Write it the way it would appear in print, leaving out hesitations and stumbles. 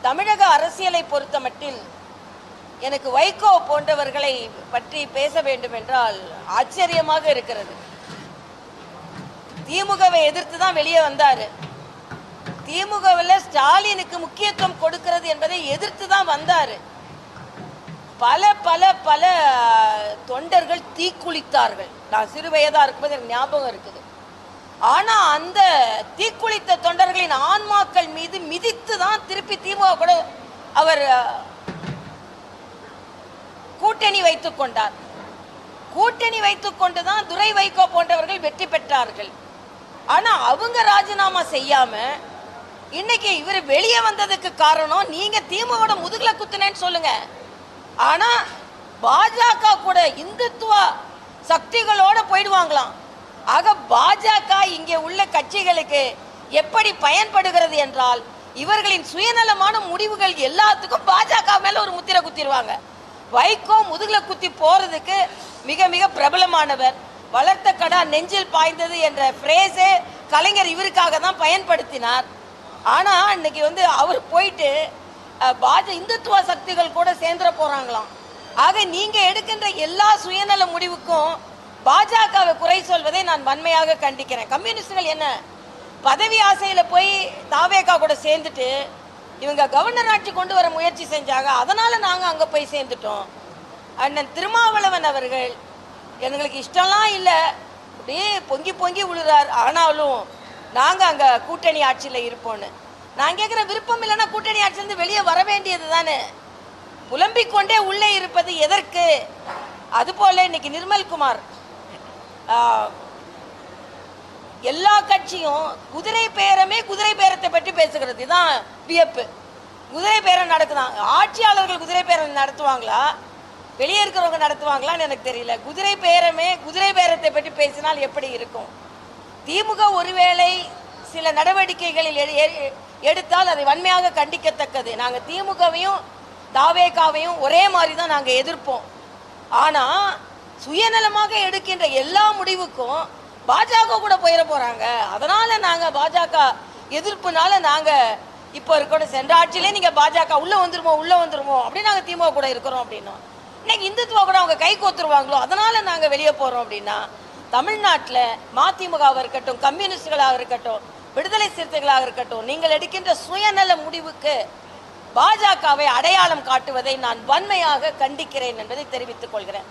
தமிழக அரசியலை பொறுத்தமட்டில் எனக்கு வைகோ போன்றவர்களை பற்றி பேச வேண்டும் என்றால் ஆச்சரியமாக இருக்கிறது. திமுகவை எதிர்த்து தான் வெளியே வந்தாரு. திமுகவில் ஸ்டாலினுக்கு முக்கியத்துவம் கொடுக்கிறது என்பதை எதிர்த்து தான் வந்தாரு. பல பல பல தொண்டர்கள் தீக்குளித்தார்கள். நான் சிறு வயதா இருக்கும்போது எனக்கு ஞாபகம் இருக்குது. ஆனா அந்த தீக்குளித்த தொண்டர்களின் ஆன்மாக்கள் மீது மிதித்து தான் திருப்பி திமுக கூட அவர் கூட்டணி வைத்துக் கொண்டார். கூட்டணி வைத்துக் கொண்டுதான் துரை வைகோ போன்றவர்கள் வெற்றி பெற்றார்கள். ஆனா அவங்க ராஜினாமா செய்யாம இன்னைக்கு இவர் வெளியே வந்ததுக்கு காரணம் நீங்க திமுக முதுகுல குத்துனேன்னு சொல்லுங்க. ஆனா பாஜக கூட இந்துத்துவ சக்திகளோட போயிடுவாங்களாம். ஆக பாஜக இங்கே உள்ள கட்சிகளுக்கு எப்படி பயன்படுகிறது என்றால் இவர்களின் சுயநலமான முடிவுகள் எல்லாத்துக்கும் பாஜக மேல ஒரு முத்திரை குத்திடுவாங்க. வைகோ முதுகுல குத்தி போறதுக்கு மிக மிக பிரபலமானவர். வளர்த்த கடா நெஞ்சில் பாய்ந்தது என்ற பிரேஸே கலைஞர் இவருக்காக தான் பயன்படுத்தினார். ஆனா இன்னைக்கு அவர் போயிட்டு இந்துத்துவ சக்திகள் கூட சேர்ந்துட போறாங்களாம். ஆக நீங்க எடுக்கின்ற எல்லா சுயநல முடிவுக்கும் பாஜகவை குறை சொல்வதை நான் வன்மையாக கண்டிக்கிறேன். கம்யூனிஸ்டுகள் என்ன பதவி ஆசையில போய் தாவேகா கூட சேர்ந்துட்டு இவங்க கவர்னர் ஆட்சி கொண்டு வர முயற்சி செஞ்சாங்க. அதனால நாங்க அங்க போய் சேர்ந்துட்டோம். அண்ணன் திருமாவளவன் அவர்கள் எங்களுக்கு இஷ்டம்லாம் இல்லை, அப்படியே பொங்கி பொங்கி விழுறார். ஆனாலும் நாங்க அங்க கூட்டணி ஆட்சியில இருப்போம்னு நான் கேட்கிற விருப்பம் இல்லைன்னா கூட்டணி ஆட்சியிலிருந்து வெளியே வர வேண்டியது தானே. புலம்பிக் கொண்டே உள்ளே இருப்பது எதற்கு? அதுபோல இன்னைக்கு நிர்மல்குமார் எல்லா கட்சியும் குதிரை பேரமே குதிரை பேரத்தை பற்றி பேசுகிறது. இதுதான் வியப்பு. குதிரை பேரம் நடக்குதான். ஆட்சியாளர்கள் குதிரை பேரம் நடத்துவாங்களா, வெளியே இருக்கிறவங்க நடத்துவாங்களான்னு எனக்கு தெரியல. குதிரை பேரமே குதிரை பேரத்தை பற்றி பேசினால் எப்படி இருக்கும்? திமுக ஒருவேளை சில நடவடிக்கைகளில் எடுத்தால் அதை வன்மையாக கண்டிக்கத்தக்கது. நாங்கள் திமுகவையும் தாவேகாவையும் ஒரே மாதிரி தான் நாங்கள் எதிர்ப்போம். ஆனால் சுயநலமாக எடுக்கின்ற எல்லா முடிவுக்கும் பாஜக கூட போயிட போறாங்க. அதனால நாங்கள் பாஜக எதிர்ப்புனால நாங்கள் இப்போ இருக்கணும். சென்ற ஆட்சியிலே நீங்கள் பாஜக உள்ள வந்துருமோ அப்படின்னு நாங்கள் திமுக கூட இருக்கிறோம் அப்படின்னா இன்னைக்கு இந்துத்துவா கூட அவங்க கை கோத்துருவாங்களோ அதனால நாங்கள் வெளியே போகிறோம் அப்படின்னா தமிழ்நாட்டில் மதிமுகவாக இருக்கட்டும், கம்யூனிஸ்டுகளாக இருக்கட்டும், விடுதலை சிறுத்தைகளாக இருக்கட்டும், நீங்கள் எடுக்கின்ற சுயநல முடிவுக்கு பாஜகவை அடையாளம் காட்டுவதை நான் வன்மையாக கண்டிக்கிறேன் என்பதை தெரிவித்துக் கொள்கிறேன்.